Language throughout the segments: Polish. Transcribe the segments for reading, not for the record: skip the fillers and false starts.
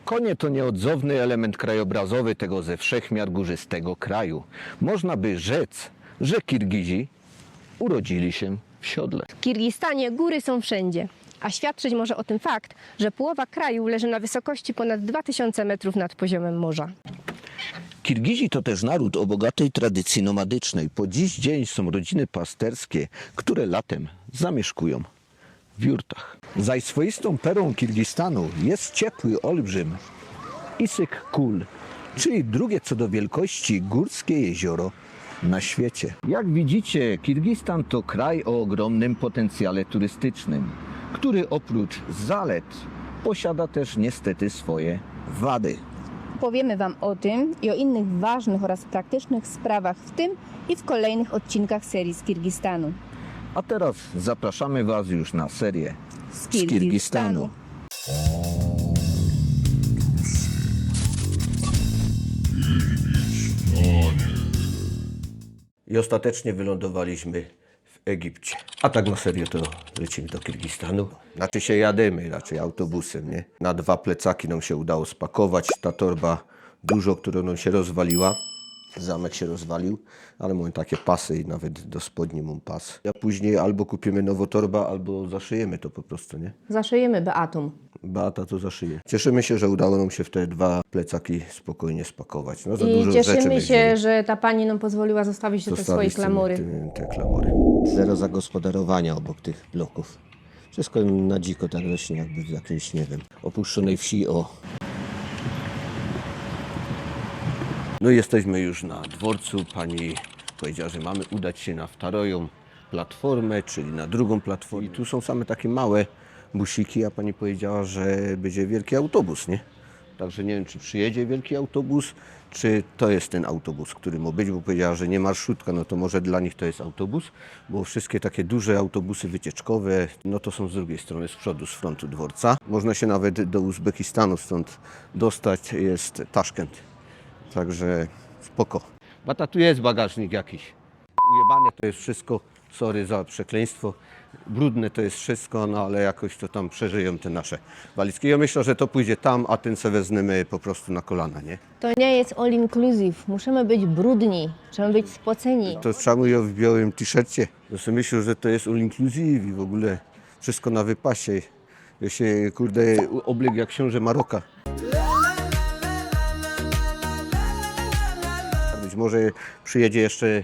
Konie to nieodzowny element krajobrazowy tego ze wszechmiar górzystego kraju. Można by rzec, że Kirgizi urodzili się w siodle. W Kirgistanie góry są wszędzie, a świadczyć może o tym fakt, że połowa kraju leży na wysokości ponad 2000 metrów nad poziomem morza. Kirgizi to też naród o bogatej tradycji nomadycznej. Po dziś dzień są rodziny pasterskie, które latem zamieszkują w jurtach. Zaś swoistą perłą Kirgistanu jest ciepły olbrzym Issyk-Kul, czyli drugie co do wielkości górskie jezioro na świecie. Jak widzicie, Kirgistan to kraj o ogromnym potencjale turystycznym, który oprócz zalet posiada też niestety swoje wady. Powiemy Wam o tym i o innych ważnych oraz praktycznych sprawach w tym i w kolejnych odcinkach serii z Kirgistanu. A teraz zapraszamy Was już na serię z Kirgistanu. I ostatecznie wylądowaliśmy w Egipcie. A tak na serio to lecimy do Kirgistanu. Znaczy się jademy raczej autobusem, nie? Na 2 plecaki nam się udało spakować. Ta torba dużo, która nam się rozwaliła. Zamek się rozwalił, ale mam takie pasy i nawet do spodni mam pas. A później albo kupimy nową torbę, albo zaszyjemy to po prostu, nie? Zaszyjemy Beatum. Beata to zaszyje. Cieszymy się, że udało nam się w te 2 plecaki spokojnie spakować. No, za I dużo rzeczy cieszymy się, będziemy. że ta pani nam pozwoliła zostawić te swoje klamory. Te klamory. Zero zagospodarowania obok tych bloków. Wszystko na dziko tak rośnie, jakby w jakiejś, nie wiem, opuszczonej wsi. No i jesteśmy już na dworcu. Pani powiedziała, że mamy udać się na wtaroją platformę, czyli na drugą platformę. I tu są same takie małe busiki, a pani powiedziała, że będzie wielki autobus, nie? Także nie wiem, czy przyjedzie wielki autobus, czy to jest ten autobus, który ma być, bo powiedziała, że nie marszutka, no to może dla nich to jest autobus, bo wszystkie takie duże autobusy wycieczkowe, no to są z drugiej strony, z przodu, z frontu dworca. Można się nawet do Uzbekistanu stąd dostać, jest Taszkent. Także spoko. Bata, tu jest bagażnik jakiś. Ujebane to jest wszystko, sorry za przekleństwo. Brudne to jest wszystko, no ale jakoś to tam przeżyją te nasze walizki. Ja myślę, że to pójdzie tam, a ten se wezmemy po prostu na kolana, nie? To nie jest all inclusive. Musimy być brudni, trzeba być spoceni. To czemu ja w białym t-shircie? Ja sobie myślę, że to jest all inclusive i w ogóle wszystko na wypasie. Ja się, kurde, obległ jak książę Maroka. Być może przyjedzie jeszcze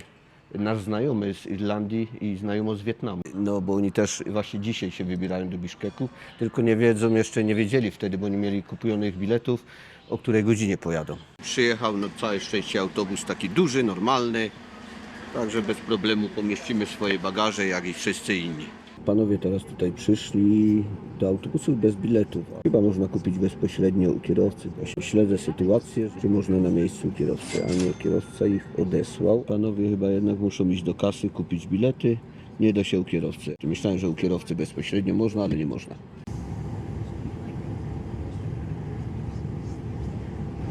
nasz znajomy z Irlandii i znajomo z Wietnamu. No bo oni też właśnie dzisiaj się wybierają do Biszkeku, tylko nie wiedzą, jeszcze nie wiedzieli wtedy, bo nie mieli kupionych biletów, o której godzinie pojadą. Przyjechał no całe szczęście autobus taki duży, normalny, także bez problemu pomieścimy swoje bagaże, jak i wszyscy inni. Panowie teraz tutaj przyszli do autobusów bez biletów. Chyba można kupić bezpośrednio u kierowcy. Właśnie śledzę sytuację, że można na miejscu u kierowcy, a nie kierowca ich odesłał. Panowie chyba jednak muszą iść do kasy, kupić bilety. Nie da się u kierowcy. Myślałem, że u kierowcy bezpośrednio można, ale nie można.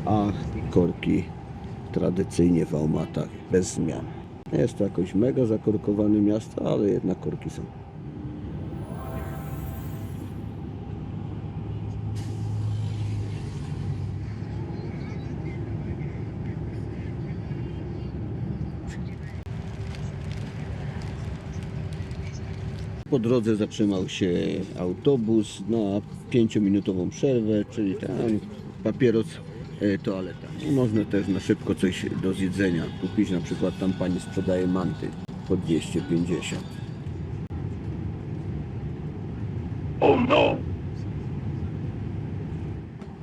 Ach, korki tradycyjnie w Almatach, bez zmian. Nie jest to jakoś mega zakorkowane miasto, ale jednak korki są. Po drodze zatrzymał się autobus na 5-minutową przerwę, czyli tam papieros, toaleta. I można też na szybko coś do zjedzenia kupić, na przykład tam pani sprzedaje manty po 250. Oh no!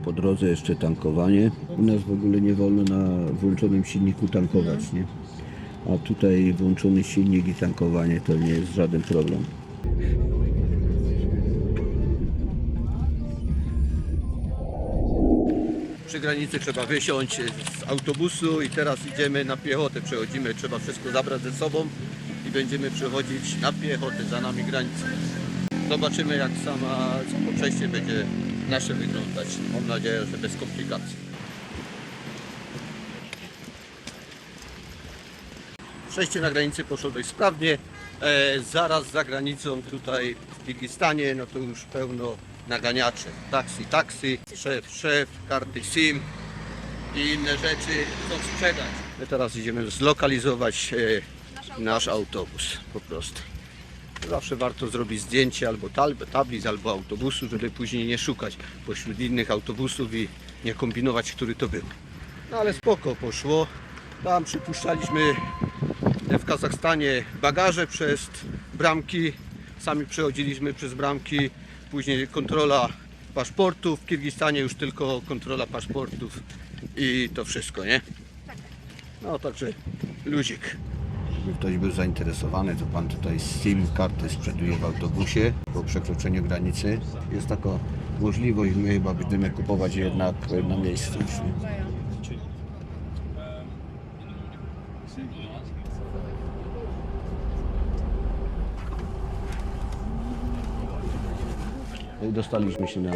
Po drodze jeszcze tankowanie. U nas w ogóle nie wolno na włączonym silniku tankować, nie? A tutaj włączony silnik i tankowanie to nie jest żaden problem. Przy granicy trzeba wysiąść z autobusu i teraz idziemy na piechotę, przechodzimy, trzeba wszystko zabrać ze sobą i będziemy przechodzić na piechotę, za nami granicę. Zobaczymy jak samo przejście będzie nasze wyglądać. Mam nadzieję, że bez komplikacji. Przejście na granicy poszło dość sprawnie. Zaraz za granicą tutaj w Kirgistanie, no to już pełno naganiacze. Taksi, szef, karty SIM i inne rzeczy chcą sprzedać. My teraz idziemy zlokalizować nasz autobus po prostu. Zawsze warto zrobić zdjęcie albo tablic, albo autobusu, żeby później nie szukać pośród innych autobusów i nie kombinować, który to był. No ale spoko poszło. Tam przypuszczaliśmy w Kazachstanie bagaże przez bramki. Sami przechodziliśmy przez bramki. Później kontrola paszportów. W Kirgistanie już tylko kontrola paszportów i to wszystko, nie? No także luzik. Gdyby ktoś był zainteresowany, to pan tutaj SIM karty sprzeduje w autobusie po przekroczeniu granicy. Jest taka możliwość, my chyba będziemy kupować jednak na miejscu. Dostaliśmy się na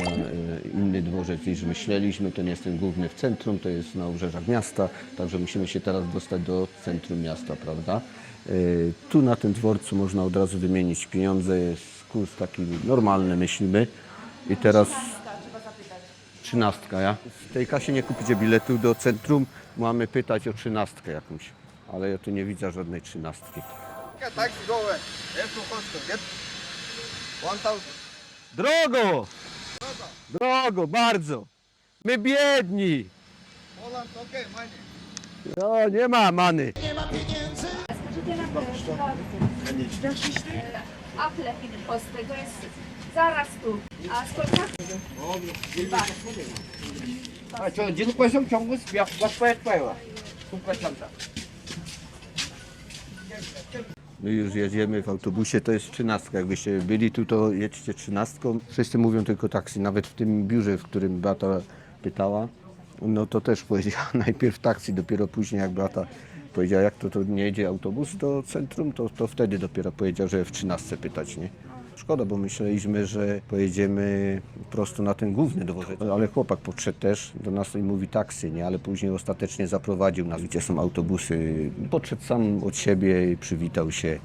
inny dworzec niż myśleliśmy, to nie jest ten główny w centrum, to jest na obrzeżach miasta, także musimy się teraz dostać do centrum miasta, prawda? Tu na tym dworcu można od razu wymienić pieniądze, jest kurs taki normalny, myślimy. I teraz 13, ja? W tej kasie nie kupicie biletu do centrum, mamy pytać o 13 jakąś, ale ja tu nie widzę żadnej 13. Drogo! Drogo, bardzo! My biedni! No, nie ma many. Apple tego jest zaraz tu. A сколько? А что, 1,8 정도 왔어요. 손가락다. My już jedziemy w autobusie, to jest 13. Jakbyście byli tu, to jedźcie 13. Wszyscy mówią tylko taksi. Nawet w tym biurze, w którym Beata pytała, no to też powiedziała najpierw taksi, dopiero później jak Beata powiedziała, jak to nie jedzie autobus do centrum, to wtedy dopiero powiedział, że w 13 pytać, nie? Szkoda, bo myśleliśmy, że pojedziemy prosto na ten główny dworzec, ale chłopak podszedł też do nas i mówi taksy, nie? Ale później ostatecznie zaprowadził nas, gdzie są autobusy. Podszedł sam od siebie, przywitał się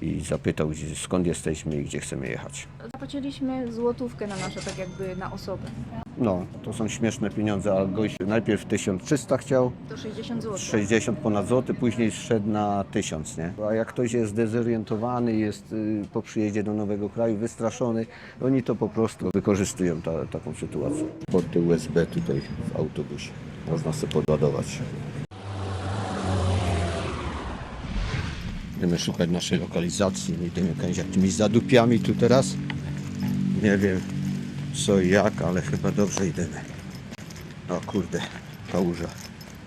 i zapytał, skąd jesteśmy i gdzie chcemy jechać. Zapłaciliśmy złotówkę na nasze, tak jakby na osobę. No, to są śmieszne pieniądze, a gość najpierw 1300 chciał, To 60 zł. 60 ponad złoty, później zszedł na 1000, nie? A jak ktoś jest zdezorientowany, jest po przyjeździe do nowego kraju wystraszony, oni to po prostu wykorzystują taką sytuację. Porty USB tutaj w autobusie, można sobie podładować. Będziemy szukać naszej lokalizacji, nie idziemy jakimiś zadupiami tu teraz. Nie wiem co i jak, ale chyba dobrze idziemy. O kurde, kałuża,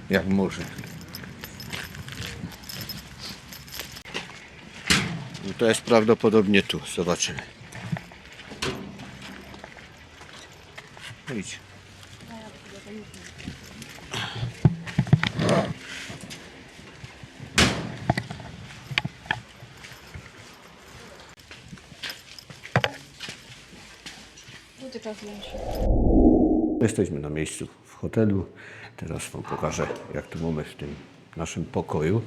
jak morze. No to jest prawdopodobnie tu, zobaczymy. Idź. Jesteśmy na miejscu w hotelu. Teraz Wam pokażę, jak tu mamy w tym naszym pokoju.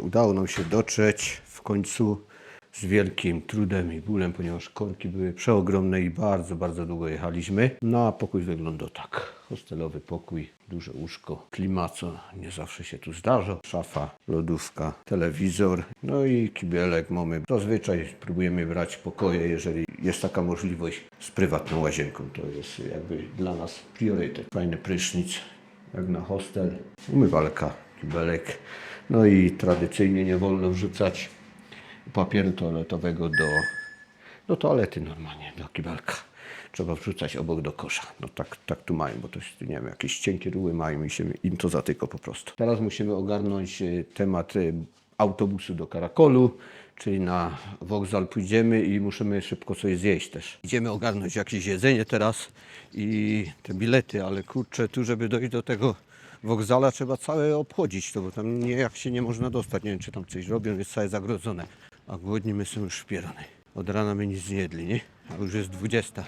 Udało nam się dotrzeć w końcu z wielkim trudem i bólem, ponieważ korki były przeogromne i bardzo, bardzo długo jechaliśmy. No a pokój wygląda tak. Hostelowy pokój, duże łóżko, klimat, co nie zawsze się tu zdarza. Szafa, lodówka, telewizor, no i kibelek mamy. Zazwyczaj próbujemy brać pokoje, jeżeli jest taka możliwość, z prywatną łazienką. To jest jakby dla nas priorytet. Fajny prysznic, jak na hostel. Umywalka, kibelek. No i tradycyjnie nie wolno wrzucać papieru toaletowego do toalety normalnie, do kibelka. Trzeba wrzucać obok do kosza. No tak tu mają, bo to nie wiem, jakieś cienkie ruły mają i im to zatyka po prostu. Teraz musimy ogarnąć temat autobusu do Karakolu, czyli na wokzal pójdziemy i musimy szybko coś zjeść też. Idziemy ogarnąć jakieś jedzenie teraz i te bilety, ale kurczę, tu żeby dojść do tego wokzala trzeba całe obchodzić to, bo tam jak się nie można dostać. Nie wiem, czy tam coś robią, jest całe zagrodzone. A głodni my są już wpierane. Od rana my nic nie jedli, nie? A już jest 20.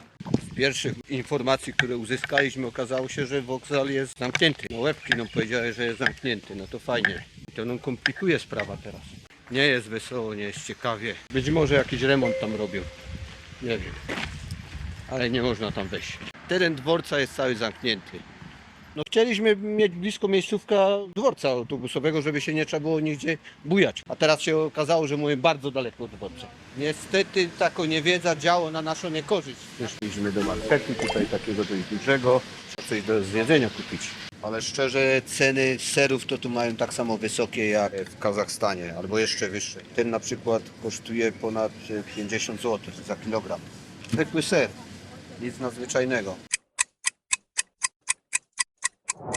Z pierwszych informacji, które uzyskaliśmy, okazało się, że wokzal jest zamknięty. No łebki nam powiedziały, że jest zamknięty. No to fajnie. To nam komplikuje sprawa teraz. Nie jest wesoło, nie jest ciekawie. Być może jakiś remont tam robią. Nie wiem. ale nie można tam wejść. Teren dworca jest cały zamknięty. No chcieliśmy mieć blisko miejscówka dworca autobusowego, żeby się nie trzeba było nigdzie bujać. A teraz się okazało, że mamy bardzo daleko od dworca. Niestety taka niewiedza działo na naszą niekorzyść. Wyszliśmy do marketu tutaj takiego dość dużego, coś do zjedzenia kupić. Ale szczerze ceny serów to tu mają tak samo wysokie jak w Kazachstanie, albo jeszcze wyższe. Ten na przykład kosztuje ponad 50 zł za kilogram. Zwykły ser, nic nadzwyczajnego.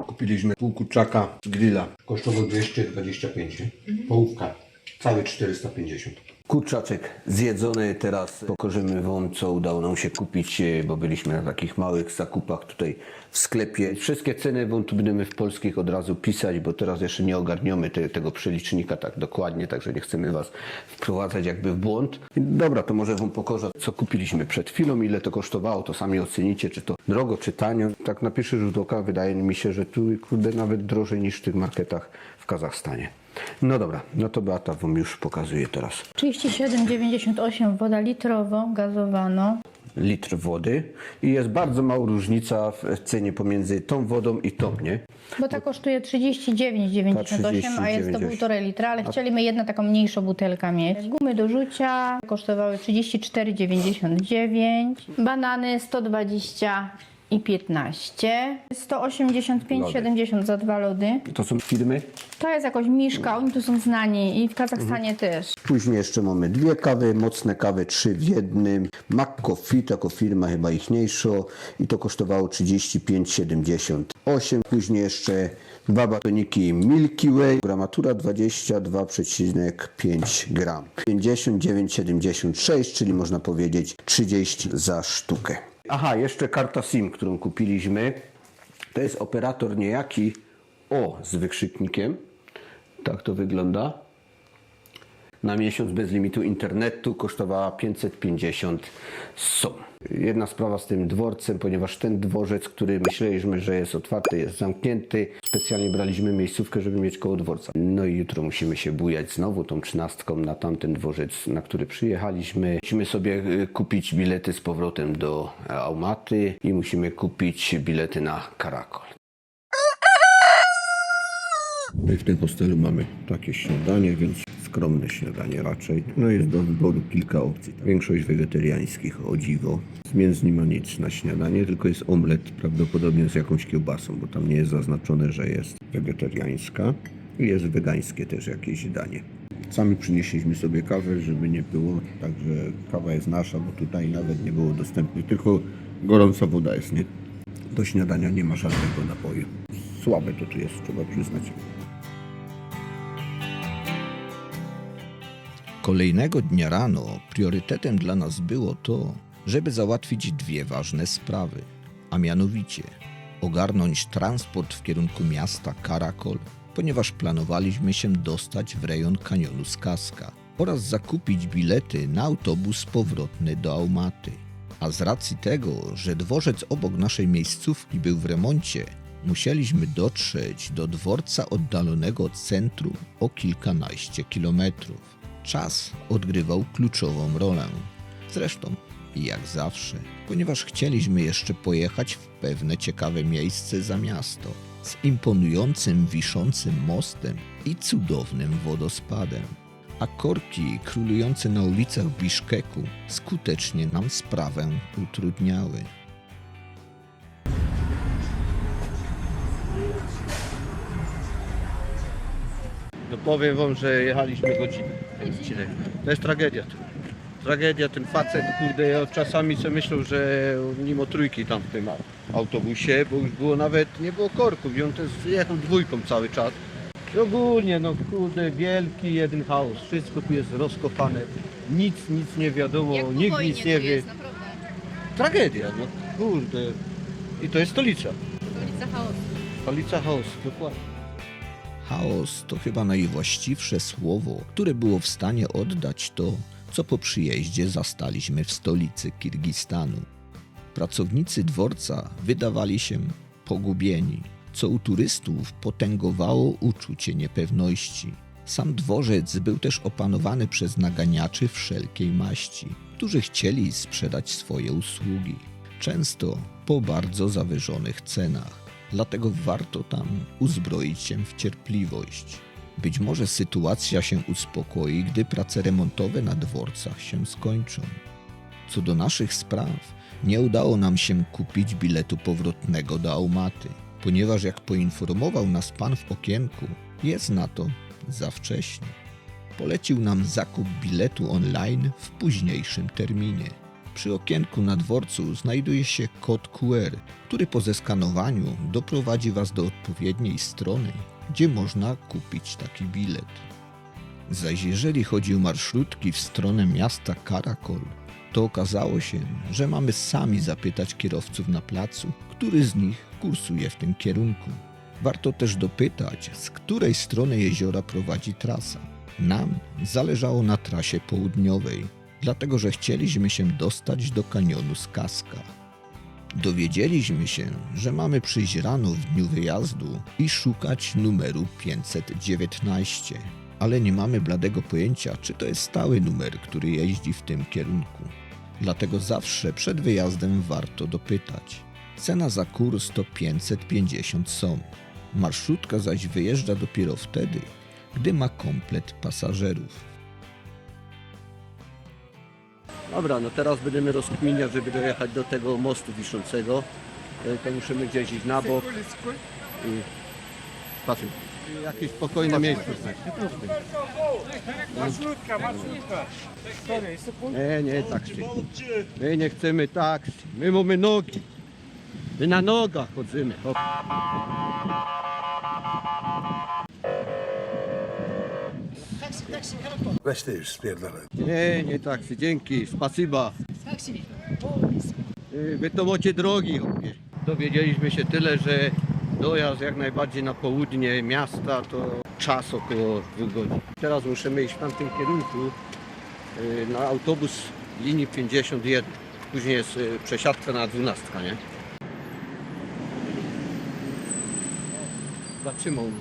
Kupiliśmy pół kurczaka z grilla. Kosztował 225, połówka. Cały 450. Kurczaczek zjedzony, teraz pokażemy Wam, co udało nam się kupić, bo byliśmy na takich małych zakupach tutaj w sklepie. Wszystkie ceny Wam tu będziemy w polskich od razu pisać, bo teraz jeszcze nie ogarniamy tego przelicznika tak dokładnie, także nie chcemy Was wprowadzać jakby w błąd. Dobra, to może Wam pokażę, co kupiliśmy przed chwilą, ile to kosztowało, to sami ocenicie, czy to drogo, czy tanio. Tak na pierwszy rzut oka wydaje mi się, że tu kurde nawet drożej niż w tych marketach w Kazachstanie. No dobra, no to Beata Wam już pokazuje teraz. 37,98 woda litrowo, gazowana. Litr wody i jest bardzo mała różnica w cenie pomiędzy tą wodą i tą, nie? Bo ta kosztuje 39,98, a jest to 1,5 litra, ale chcieliśmy jedną taką mniejszą butelkę mieć. Gumy do rzucia kosztowały 34,99, banany 120 i 15, 185,70 za 2 lody. To są firmy. To jest jakoś Miszka, oni tu są znani i w Kazachstanie też. Później jeszcze mamy dwie kawy, mocne kawy 3 w jednym. McCoffee, taka firma chyba ichniejsza i to kosztowało 35,78. Później jeszcze dwa batoniki Milky Way, gramatura 22,5 gram. 59,76, czyli można powiedzieć 30 za sztukę. Aha, jeszcze karta SIM, którą kupiliśmy. To jest operator niejaki z wykrzyknikiem. Tak to wygląda. Na miesiąc bez limitu internetu kosztowała 550 som. Jedna sprawa z tym dworcem, ponieważ ten dworzec, który myśleliśmy, że jest otwarty, jest zamknięty. Specjalnie braliśmy miejscówkę, żeby mieć koło dworca. No i jutro musimy się bujać znowu tą 13 na tamten dworzec, na który przyjechaliśmy. Musimy sobie kupić bilety z powrotem do Almaty i musimy kupić bilety na Karakol. W tym hostelu mamy takie śniadanie, więc skromne śniadanie raczej. No jest do wyboru kilka opcji. Większość wegetariańskich, o dziwo. Z mięs nie ma nic na śniadanie, tylko jest omlet, prawdopodobnie z jakąś kiełbasą, bo tam nie jest zaznaczone, że jest wegetariańska. I jest wegańskie też jakieś danie. Sami przynieśliśmy sobie kawę, żeby nie było, także kawa jest nasza, bo tutaj nawet nie było dostępnej, tylko gorąca woda jest, nie? Do śniadania nie ma żadnego napoju. Słabe to tu jest, trzeba przyznać. Kolejnego dnia rano priorytetem dla nas było to, żeby załatwić dwie ważne sprawy, a mianowicie ogarnąć transport w kierunku miasta Karakol, ponieważ planowaliśmy się dostać w rejon kanionu Skaska oraz zakupić bilety na autobus powrotny do Almaty. A z racji tego, że dworzec obok naszej miejscówki był w remoncie, musieliśmy dotrzeć do dworca oddalonego od centrum o kilkanaście kilometrów. Czas odgrywał kluczową rolę. Zresztą, jak zawsze, ponieważ chcieliśmy jeszcze pojechać w pewne ciekawe miejsce za miasto z imponującym wiszącym mostem i cudownym wodospadem. A korki królujące na ulicach Biszkeku skutecznie nam sprawę utrudniały. No powiem Wam, że jechaliśmy godzinę. To jest tragedia. Tragedia, ten facet, kurde, ja czasami sobie myślał, że mimo trójki tam w tym autobusie, bo już było nawet, nie było korków i on też jechał dwójką cały czas. I ogólnie, no kurde, wielki jeden chaos, wszystko tu jest rozkopane, nic nie wiadomo, nikt nic nie wie. Tragedia, no kurde. I to jest stolica. Stolica chaosu. Stolica chaosu, dokładnie. Chaos to chyba najwłaściwsze słowo, które było w stanie oddać to, co po przyjeździe zastaliśmy w stolicy Kirgistanu. Pracownicy dworca wydawali się pogubieni, co u turystów potęgowało uczucie niepewności. Sam dworzec był też opanowany przez naganiaczy wszelkiej maści, którzy chcieli sprzedać swoje usługi. często po bardzo zawyżonych cenach. Dlatego warto tam uzbroić się w cierpliwość. Być może sytuacja się uspokoi, gdy prace remontowe na dworcach się skończą. Co do naszych spraw, nie udało nam się kupić biletu powrotnego do Aumaty, ponieważ jak poinformował nas pan w okienku, jest na to za wcześnie. Polecił nam zakup biletu online w późniejszym terminie. Przy okienku na dworcu znajduje się kod QR, który po zeskanowaniu doprowadzi Was do odpowiedniej strony, gdzie można kupić taki bilet. Zaś jeżeli chodzi o marszrutki w stronę miasta Karakol, to okazało się, że mamy sami zapytać kierowców na placu, który z nich kursuje w tym kierunku. Warto też dopytać, z której strony jeziora prowadzi trasa. Nam zależało na trasie południowej, dlatego że chcieliśmy się dostać do kanionu Skaska. Dowiedzieliśmy się, że mamy przyjść rano w dniu wyjazdu i szukać numeru 519, ale nie mamy bladego pojęcia, czy to jest stały numer, który jeździ w tym kierunku. Dlatego zawsze przed wyjazdem warto dopytać. Cena za kurs to 550 som. Marszrutka zaś wyjeżdża dopiero wtedy, gdy ma komplet pasażerów. Dobra, no teraz będziemy rozkminiać, żeby dojechać do tego mostu wiszącego. To musimy gdzieś iść na bok. I patrzę, jakieś spokojne miejsce. Nie, taksi. My nie chcemy taksi. My mamy nogi. My na nogach chodzimy. Hop. Weź ty już spierdalaj. Nie taksi, dzięki, spasiba. Wy to macie drogi. Dowiedzieliśmy się tyle, że dojazd jak najbardziej na południe miasta to czas około 2 godzin. Teraz musimy iść w tamtym kierunku na autobus linii 51. Później jest przesiadka na 12, nie? Zatrzymał już.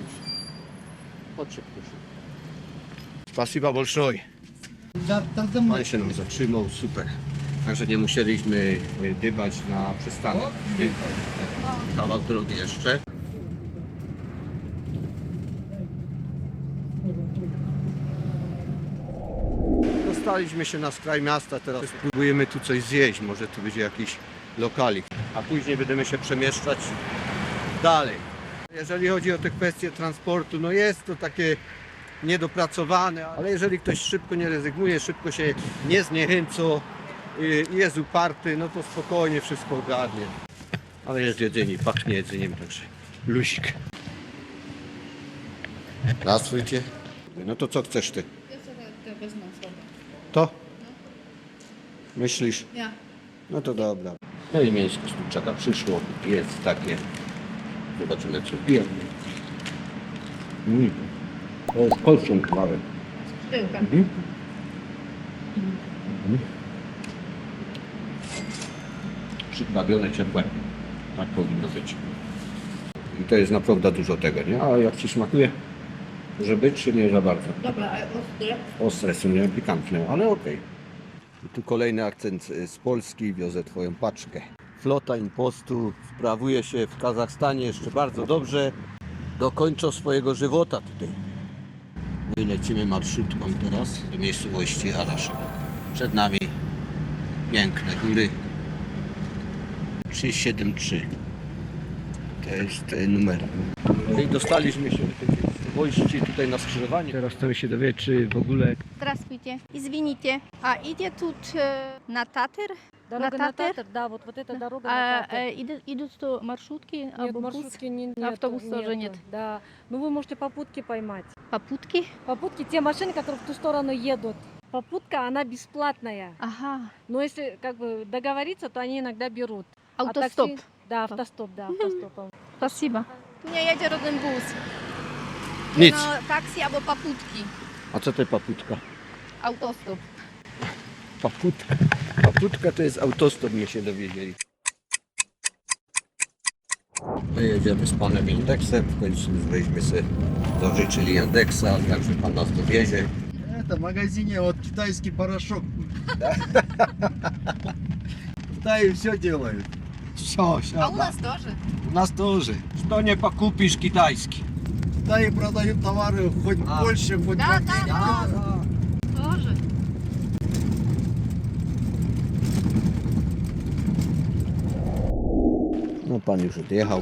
Podszedł proszę. Spasiba большое. Pan się nam zatrzymał, super. Także nie musieliśmy dybać na przystanek. Kawał drogi jeszcze. Dostaliśmy się na skraj miasta, teraz spróbujemy tu coś zjeść, może tu będzie jakiś lokalik. A później będziemy się przemieszczać dalej. Jeżeli chodzi o te kwestie transportu, no jest to takie niedopracowane, ale jeżeli ktoś szybko nie rezygnuje, szybko się nie zniechęca, jest uparty, no to spokojnie wszystko ogarnie. Ale jest jedzenie, pachnie jedzeniem, także lusik. Здравствуйте. No to co chcesz ty? To? Myślisz? Ja. No to dobra. No i mięsko z kurczaka przyszło, jest takie. Zobaczymy co pijemy. To jest kolczą kawałek. Przyprawione, ciepłe. Tak powinno być. I to jest naprawdę dużo tego, nie? A jak Ci smakuje? Może być, czy nie za bardzo? Dobra, a ostre? Ostre są, nie pikantne, ale okej. I tu kolejny akcent z Polski, wiozę Twoją paczkę. Flota impostu sprawuje się w Kazachstanie jeszcze bardzo dobrze. Dokończą swojego żywota tutaj. My lecimy marszrutką teraz do miejscowości Arasz. Przed nami piękne góry. 373. To jest numer. I dostaliśmy się do tej miejscowości tutaj na skrzyżowaniu. Teraz chcemy się dowiedzieć, czy w ogóle Здравствуйте. Извините, а идет тут на Татар? Дорога на на Татар? Татар, да, вот эта дорога на Татар. Идут что, маршрутки, Нет, маршрутки нет, автобуса тоже нет. Да, но вы можете попутки поймать. Попутки? Попутки, те машины, которые в ту сторону едут. Попутка, она бесплатная. Ага. Но если как бы договориться, то они иногда берут. Autostop. такси- Да, автостоп, да, автостоп. Спасибо. Tu nie jedzie żaden bus. nic. No, taksi albo paputki. A co to paputka? Autostop. Paputka. Paputka to jest autostop, mnie się dowiedzieli. My jedziemy z panem Indeksem, w końcu weźmy sobie, dożyczyli Indeksa, także pan nas dowiezie. Это в магазине вот китайский порошок. Китае все делают. Все, все. А у нас тоже. У нас тоже. Что не покупишь китайский? В Китае продают товары хоть больше, хоть Да, больше. да, да. Тоже. No pan już odjechał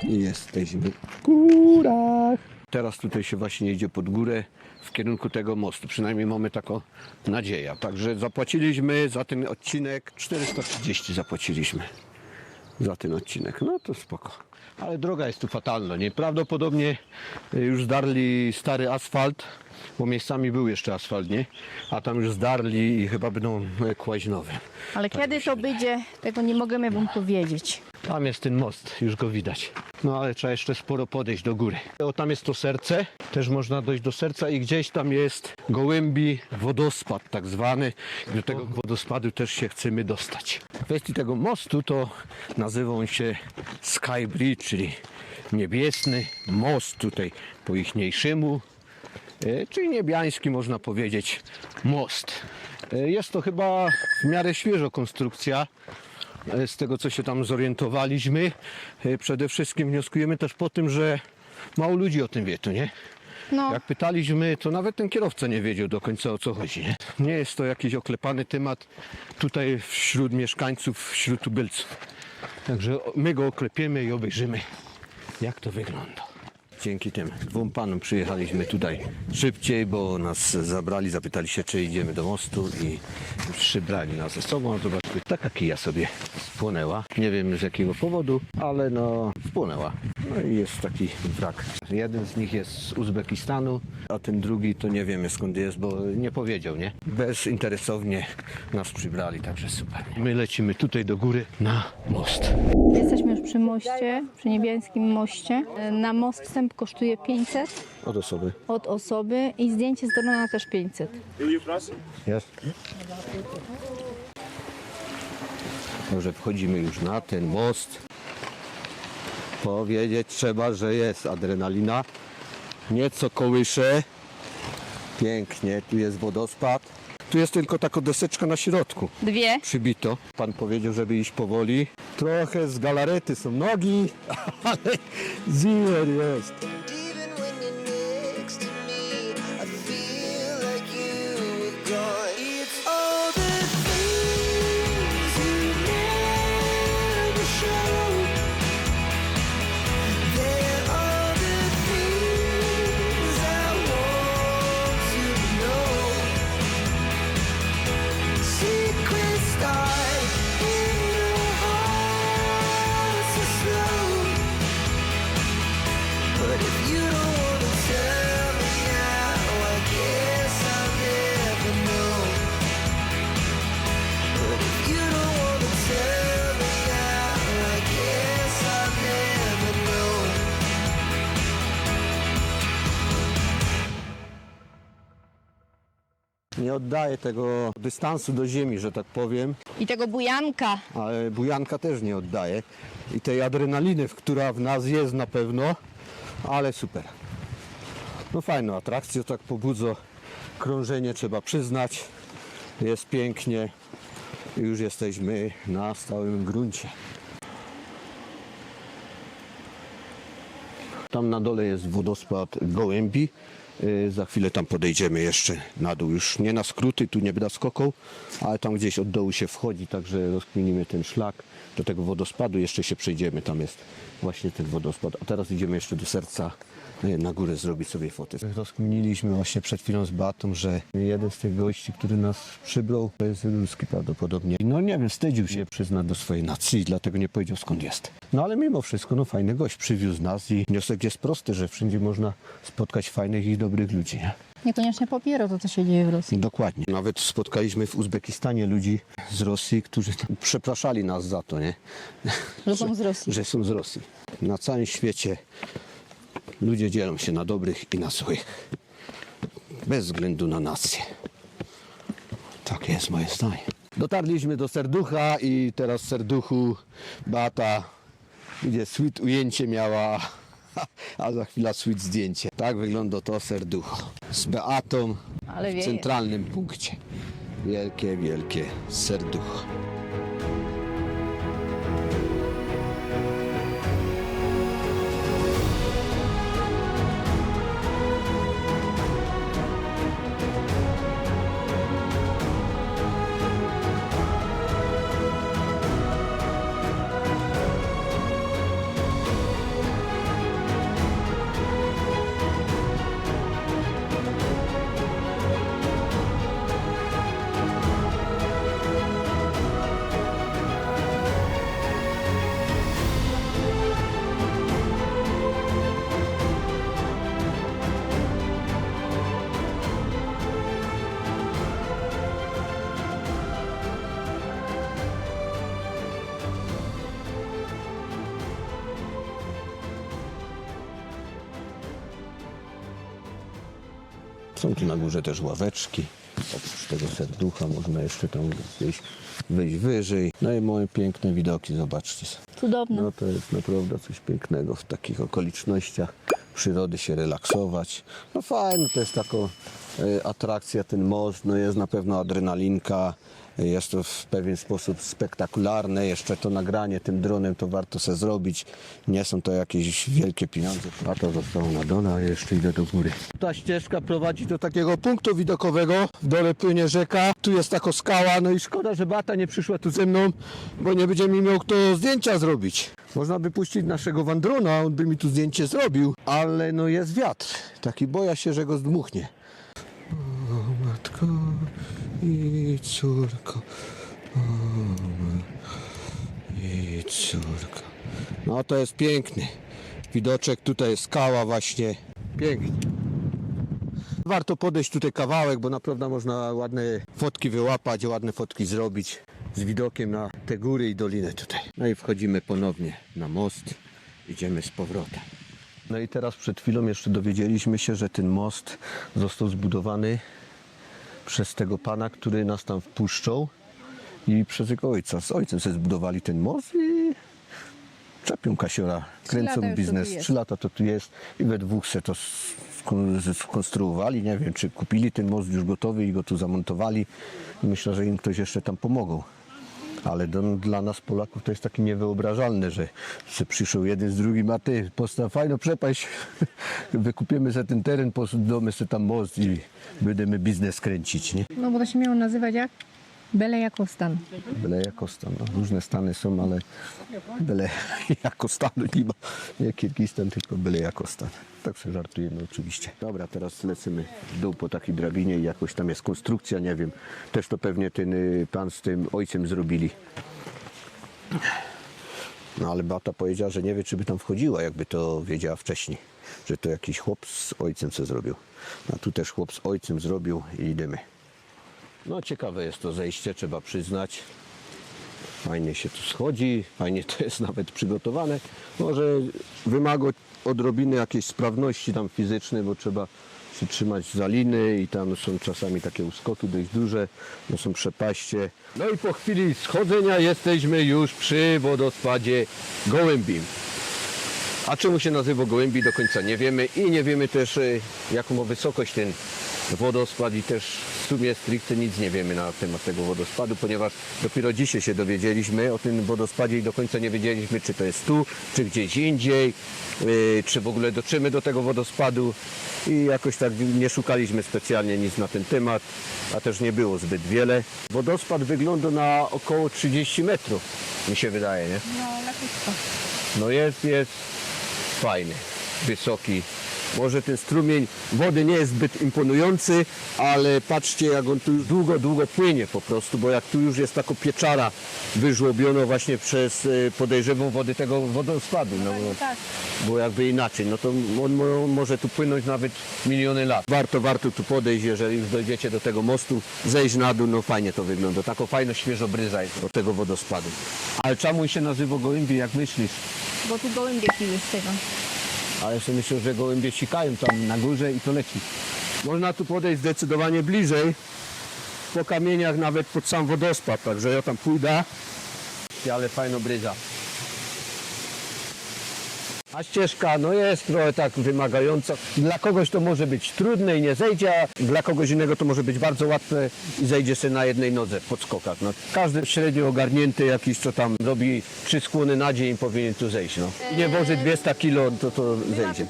i jesteśmy w górach. Teraz tutaj się właśnie idzie pod górę w kierunku tego mostu. Przynajmniej mamy taką nadzieję. Także zapłaciliśmy za ten odcinek 430 zapłaciliśmy za ten odcinek. No to spoko. Ale droga jest tu fatalna. Nieprawdopodobnie już zdarli stary asfalt, bo miejscami był jeszcze asfalt, nie? A tam już zdarli i chyba będą kłaść nowy. Ale Tak kiedy mi się to wydaje. będzie, tego nie możemy wam powiedzieć. Tam jest ten most, już go widać. No ale trzeba jeszcze sporo podejść do góry. O, tam jest to serce, też można dojść do serca i gdzieś tam jest Gołębi wodospad tak zwany. I do tego wodospadu też się chcemy dostać. W kwestii tego mostu to nazywa on się Sky Bridge, czyli niebiesny most tutaj po ichniejszemu. Czyli niebiański można powiedzieć most. Jest to chyba w miarę świeża konstrukcja. Z tego co się tam zorientowaliśmy, przede wszystkim wnioskujemy też po tym, że mało ludzi o tym wie, to nie? No, Jak pytaliśmy, to nawet ten kierowca nie wiedział do końca o co chodzi. Nie jest to jakiś oklepany temat tutaj wśród mieszkańców, wśród tubylców. Także my go oklepiemy i obejrzymy, jak to wygląda. Dzięki tym dwóm panom przyjechaliśmy tutaj szybciej, bo nas zabrali, zapytali się, czy idziemy do mostu i przybrali nas ze sobą. Zobaczmy, taka kija sobie spłonęła. Nie wiem z jakiego powodu, ale no spłonęła. No i jest taki wrak. Jeden z nich jest z Uzbekistanu, a ten drugi to nie wiemy skąd jest, bo nie powiedział, nie? Bezinteresownie nas przybrali, także super. My lecimy tutaj do góry na most. jesteśmy już przy moście, przy niebieskim moście. Na most wstęp kosztuje 500 Od osoby. od osoby i zdjęcie z drona też 500. Jest. Może wchodzimy już na ten most. Powiedzieć trzeba, że jest adrenalina. Nieco kołysze. Pięknie, tu jest wodospad. Tu jest tylko taka deseczka na środku. Dwie. Przybito. Pan powiedział, żeby iść powoli. Trochę z galarety są nogi, ale zimer jest. Even when you're next to me, I feel like you were gone. It's all the things you never showed. They're all the things I want to know. Secrets start in the hearts so slow. But if you don't wanna tell me now, I guess I'll never know. But if you don't wanna tell me now, I guess I'll never know. Nie oddaję tego dystansu do ziemi, że tak powiem, I tego bujanka. ale bujanka też nie oddaje. I tej adrenaliny, która w nas jest na pewno, ale super. No fajną atrakcję, tak pobudza krążenie, trzeba przyznać. Jest pięknie. I już jesteśmy na stałym gruncie. Tam na dole jest wodospad Gołębi. Za chwilę tam podejdziemy jeszcze na dół. Już nie na skróty, tu nie będę skokał, ale tam gdzieś od dołu się wchodzi, także rozkminimy ten szlak do tego wodospadu. Jeszcze się przejdziemy, tam jest właśnie ten wodospad. A teraz idziemy jeszcze do serca na górę zrobić sobie fotę. Rozkminiliśmy właśnie przed chwilą z Beatą, że jeden z tych gości, który nas przybrał, to jest ruski prawdopodobnie. No nie wiem, wstydził się przyznać do swojej nacji, dlatego nie powiedział skąd jest. No ale mimo wszystko, no fajny gość przywiózł nas i wniosek jest prosty, że wszędzie można spotkać fajnych i dobrych ludzi. Nie? Niekoniecznie popiera to, co się dzieje w Rosji. Dokładnie. Nawet spotkaliśmy w Uzbekistanie ludzi z Rosji, którzy przepraszali nas za to, nie? Że są z Rosji. Że są z Rosji. Na całym świecie ludzie dzielą się na dobrych i na złych. Bez względu na nację. Takie jest moje zdanie. Dotarliśmy do serducha i teraz w serduchu Beata idzie sweet ujęcie miała, a za chwilę sweet zdjęcie. Tak wygląda to serducho. Z Beatą Ale w wieje. centralnym punkcie. Wielkie, wielkie serducho. Są tu na górze też ławeczki. Oprócz tego serducha można jeszcze tam wyjść wyżej. No i moje piękne widoki, zobaczcie. Cudowne. No to jest naprawdę coś pięknego w takich okolicznościach przyrody się relaksować. No fajno, to jest taka atrakcja, ten most, no jest na pewno adrenalinka. Jest to w pewien sposób spektakularne. Jeszcze to nagranie tym dronem to warto sobie zrobić. Nie są to jakieś wielkie pieniądze. Chata została na dole, a jeszcze idę do góry. Ta ścieżka prowadzi do takiego punktu widokowego. W dole płynie rzeka. Tu jest taka skała. No i szkoda, że Beata nie przyszła tu ze mną, bo nie będzie mi miał kto zdjęcia zrobić. Można by puścić naszego wandrona, on by mi tu zdjęcie zrobił. Ale no jest wiatr. Taki boję się, że go zdmuchnie. O matko i córko, i córko. No to jest piękny widoczek, tutaj jest skała właśnie, pięknie. Warto podejść tutaj kawałek, bo naprawdę można ładne fotki wyłapać, ładne fotki zrobić z widokiem na te góry i dolinę tutaj. No i wchodzimy ponownie na most, idziemy z powrotem. No i teraz przed chwilą jeszcze dowiedzieliśmy się, że ten most został zbudowany przez tego pana, który nas tam wpuszczał i przez jego ojca. Z ojcem sobie zbudowali ten most i czepią kasiora, kręcą biznes. 3 lata to tu jest i we dwóch se to skonstruowali. Nie wiem, czy kupili ten most już gotowy i go tu zamontowali. Myślę, że im ktoś jeszcze tam pomogą. Ale dla nas Polaków to jest takie niewyobrażalne, że przyszł jeden z drugim, a ty postaw fajną przepaść, wykupimy sobie ten teren, posadimy sobie tam most i będziemy biznes kręcić, nie? No bo to się miało nazywać jak? Byle jako stan. Byle jako stan, no. Różne stany są, ale byle jako stan nie ma. Nie Kirgistan, tylko byle jako stan. Tak sobie żartujemy oczywiście. Dobra, teraz lecimy w dół po takiej drabinie i jakoś tam jest konstrukcja, nie wiem. Też to pewnie ten pan z tym ojcem zrobili. No ale Beata powiedziała, że nie wie, czy by tam wchodziła, jakby to wiedziała wcześniej. Że to jakiś chłop z ojcem co zrobił. A tu też chłop z ojcem zrobił i idziemy. No ciekawe jest to zejście, trzeba przyznać. Fajnie się tu schodzi, fajnie to jest nawet przygotowane. Może wymaga odrobiny jakiejś sprawności tam fizycznej, bo trzeba się trzymać za liny i tam są czasami takie uskoki dość duże, no są przepaście. No i po chwili schodzenia jesteśmy już przy wodospadzie Gołębim. A czemu się nazywa Gołębi do końca nie wiemy i nie wiemy też jaką ma wysokość ten wodospad i też w sumie stricte nic nie wiemy na temat tego wodospadu, ponieważ dopiero dzisiaj się dowiedzieliśmy o tym wodospadzie i do końca nie wiedzieliśmy, czy to jest tu, czy gdzieś indziej, czy w ogóle dotrzemy do tego wodospadu i jakoś tak nie szukaliśmy specjalnie nic na ten temat, a też nie było zbyt wiele. Wodospad wygląda na około 30 metrów, mi się wydaje, nie? No, lekko. No jest fajny, wysoki. Może ten strumień wody nie jest zbyt imponujący, ale patrzcie jak on tu długo płynie po prostu, bo jak tu już jest taka pieczara wyżłobiona właśnie przez podejrzewą wody tego wodospadu, no bo jakby inaczej, no to on może tu płynąć nawet miliony lat. Warto tu podejść, jeżeli już dojdziecie do tego mostu, zejść na dół, no fajnie to wygląda, taką fajną świeżo bryza jest do tego wodospadu. Ale czemu się nazywa Gołębi, jak myślisz? Bo tu gołębie piły z tego. A jeszcze myślę, że gołębie sikają tam na górze i to leci. Można tu podejść zdecydowanie bliżej, po kamieniach nawet pod sam wodospad, także ja tam pójdę, ale fajno bryza. A ścieżka no jest trochę tak wymagająca. Dla kogoś to może być trudne i nie zejdzie, a dla kogoś innego to może być bardzo łatwe i zejdzie sobie na jednej nodze w podskokach. No, każdy średnio ogarnięty jakiś, co tam robi 3 skłony na dzień powinien tu zejść. No. I nie woży 200 kilo, to zejdzie.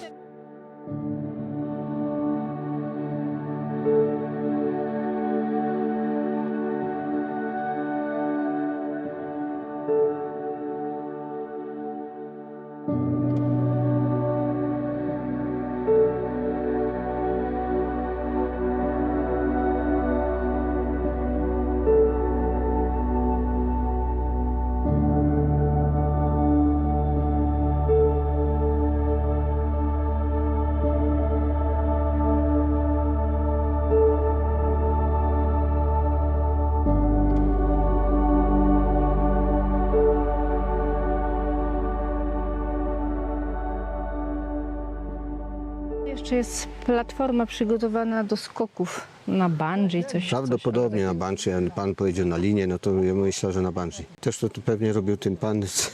raczej jest platforma przygotowana do skoków na bungee, coś. Prawdopodobnie na bungee, pan powiedział na linię, no to ja myślę, że na bungee. Też to tu pewnie robił ten pan z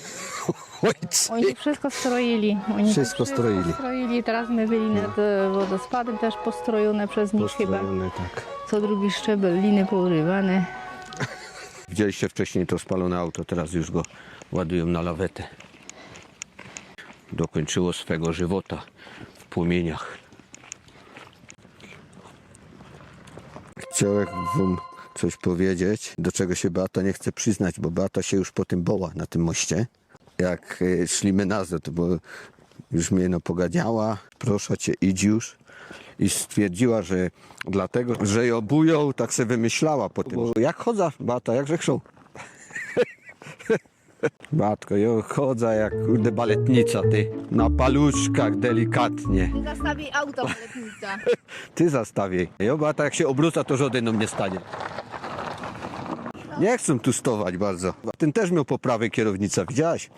ojcem. Oni wszystko stroili. Oni Wszystko stroili. stroili. Teraz my byli nad wodospadem, też postrojone przez nich chyba. Postrojone, tak. Co drugi szczebel, liny pourywane. Widzieliście wcześniej to spalone auto, teraz już go ładują na lawetę. Dokończyło swego żywota w płomieniach. Chciałem wam coś powiedzieć, do czego się Beata nie chce przyznać, bo Beata się już po tym boła na tym moście. Jak szliśmy nazad, to bo już mnie pogadziała, proszę cię, idź już. I stwierdziła, że dlatego, że ją bują, tak sobie wymyślała po tym. Bo jak chodza, Beata, jakże chcą. Batko, ja chodzę jak kurde baletnica, ty. Na paluszkach, delikatnie. Zastawi auto, letnica. Ty zastawiej. Ja Beata, jak się obróca, to żaden nie stanie. Nie chcę tu stować bardzo. Ten też miał poprawę kierownica, widziałaś?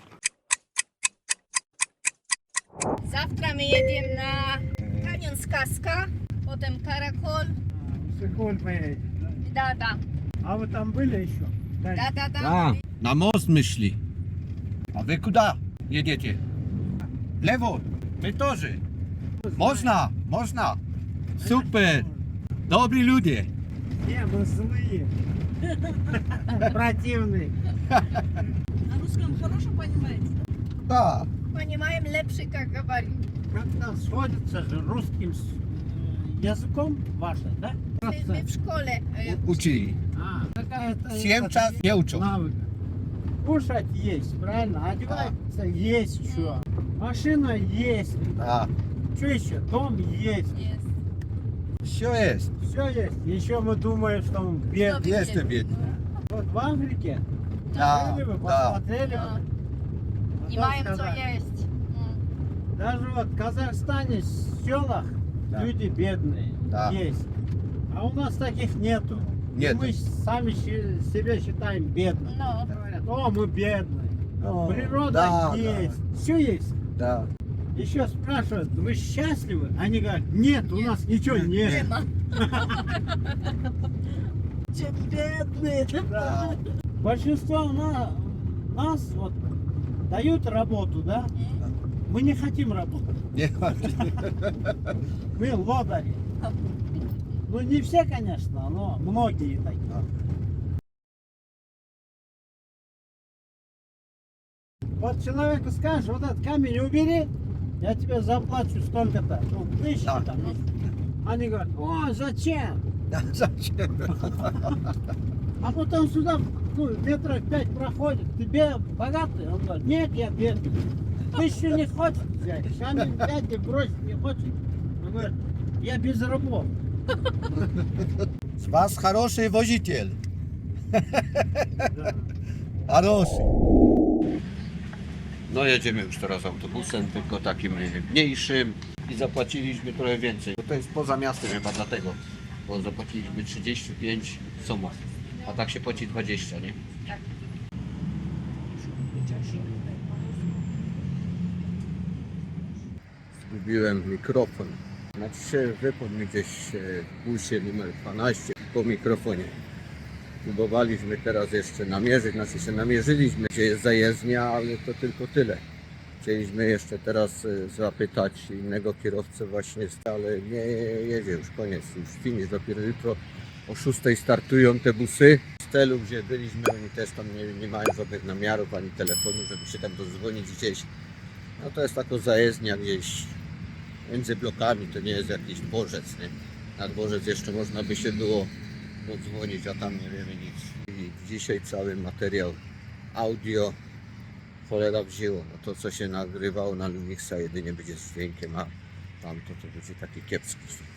Завтра my jedziemy na kanion z Kaska, potem Karakol. Da. А вы там были еще? Da. Да, на мост мы шли. А вы куда едете? Лево, мы тоже. Можно, можно. Супер. Добрые люди. Не, мы злые. Противные. На русском хорошо понимаете? Да. Понимаем lepszy, как говорит. Как-то сходится же русским языком ваше, да? My w szkole. Учили. Какая-то 7 час не учу. навык. Кушать есть, правильно? Одеваться есть что. Машина есть. Да. Что еще? Дом есть. Все есть. Все есть. Еще мы думаем, что мы бедные. Есть бедные. Вот в Африке Да, были вы, да. посмотрели бы. Nie Потом mają co сказали, jeść. даже вот в Казахстане, в селах, Да. люди бедные Да. есть. А у нас таких нету. И Нет. мы сами себя считаем бедными. No. Говорят, о, мы бедные. Ну, Природа да, есть. Все есть. Да. Еще спрашивают, вы счастливы? Они говорят, нет, у нас ничего нет. Те бедные. Да. Большинство нас вот дают работу, да? Мы не хотим работать. Не Мы лодыри. Ну не все, конечно, но многие такие. Вот человеку скажешь, вот этот камень убери, я тебе заплачу столько-то. Ну, тысячи Да. там. Они говорят, о, зачем? Зачем? А потом сюда, ну, метров 5 проходит, тебе богатый? Он говорит, нет, я бедный. Тысячу не хочет взять, камень взять и бросить не хочет. Он говорит, я без работы. С вас хороший водитель. Да. Хороший. No jedziemy już teraz autobusem, tylko takim mniejszym i zapłaciliśmy trochę więcej. Bo to jest poza miastem chyba dlatego, bo zapłaciliśmy 35 sumów, a tak się płaci 20, nie? Tak. Zgubiłem mikrofon. Znaczy się wypadł mi gdzieś w busie numer 12 po mikrofonie. Próbowaliśmy teraz jeszcze namierzyć, znaczy się namierzyliśmy, gdzie jest zajezdnia, ale to tylko tyle. Chcieliśmy jeszcze teraz zapytać innego kierowcę właśnie, ale nie jedzie już, koniec, już finish, dopiero jutro o 6 startują te busy. Z celu, gdzie byliśmy, oni też tam nie mają żadnych namiarów ani telefonu, żeby się tam dodzwonić gdzieś. No to jest taka zajezdnia gdzieś między blokami, to nie jest jakiś dworzec, nie? Na dworzec jeszcze można by się było dodzwonić, a tam nie wiemy nic. I dzisiaj cały materiał audio cholera wzięło. No to co się nagrywało na Lumixa jedynie będzie z dźwiękiem, a tamto to będzie taki kiepski dźwięk.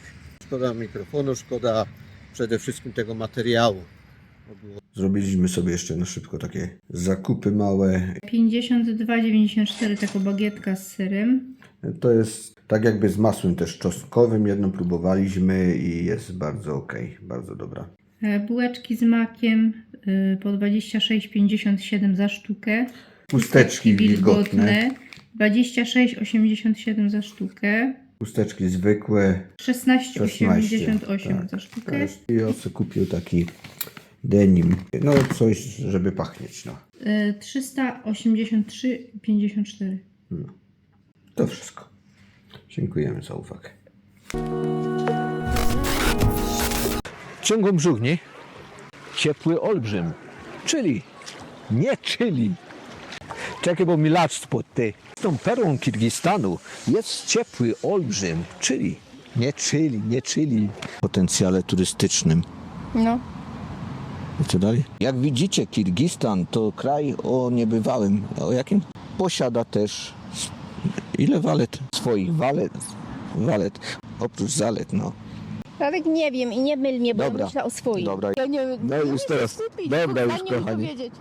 Szkoda mikrofonu, szkoda przede wszystkim tego materiału. Zrobiliśmy sobie jeszcze na szybko takie zakupy małe. 52,94 taka bagietka z serem. To jest tak jakby z masłem też czosnkowym. Jedną próbowaliśmy i jest bardzo ok, bardzo dobra. Bułeczki z makiem po 26,57 za sztukę. Chusteczki wilgotne. 26,87 za sztukę. Chusteczki zwykłe. 16,88 za sztukę. I on sobie kupił taki denim. No coś, żeby pachnieć, no. 383,54. To wszystko. Dziękujemy za uwagę. Ciągą brzuch, nie? Ciepły olbrzym. Czyli. Nie czyli. Czekaj, bo mi lacz spod ty. Z tą perłą Kirgistanu jest ciepły olbrzym. Czyli. Nie czyli, nie czyli. Potencjale turystycznym. No. I co dalej? Jak widzicie, Kirgistan to kraj o niebywałym. O jakim? Posiada też ile walet? Swoich walet. Oprócz zalet, no. Radek, nie wiem i nie myl mnie, bo Dobra. ja myślę o swoim. Dobra. Ja nie, No nie już umiem teraz. skupić, Dobra, już nie umiem kochani. powiedzieć.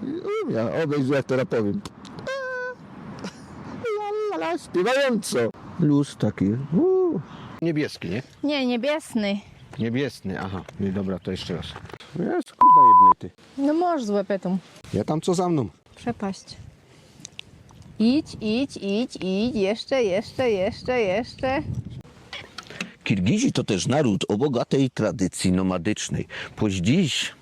Ja obejrzę, jak teraz powiem. La, śpiewająco. Luz taki. Niebieski, nie? Nie, niebiesny. Niebiesny, aha. No dobra, to jeszcze raz. Jest kurwa jedny ty. No możesz z łepetą. Ja tam co za mną? Przepaść. Idź. Jeszcze. Kirgizi to też naród o bogatej tradycji nomadycznej. Poś dziś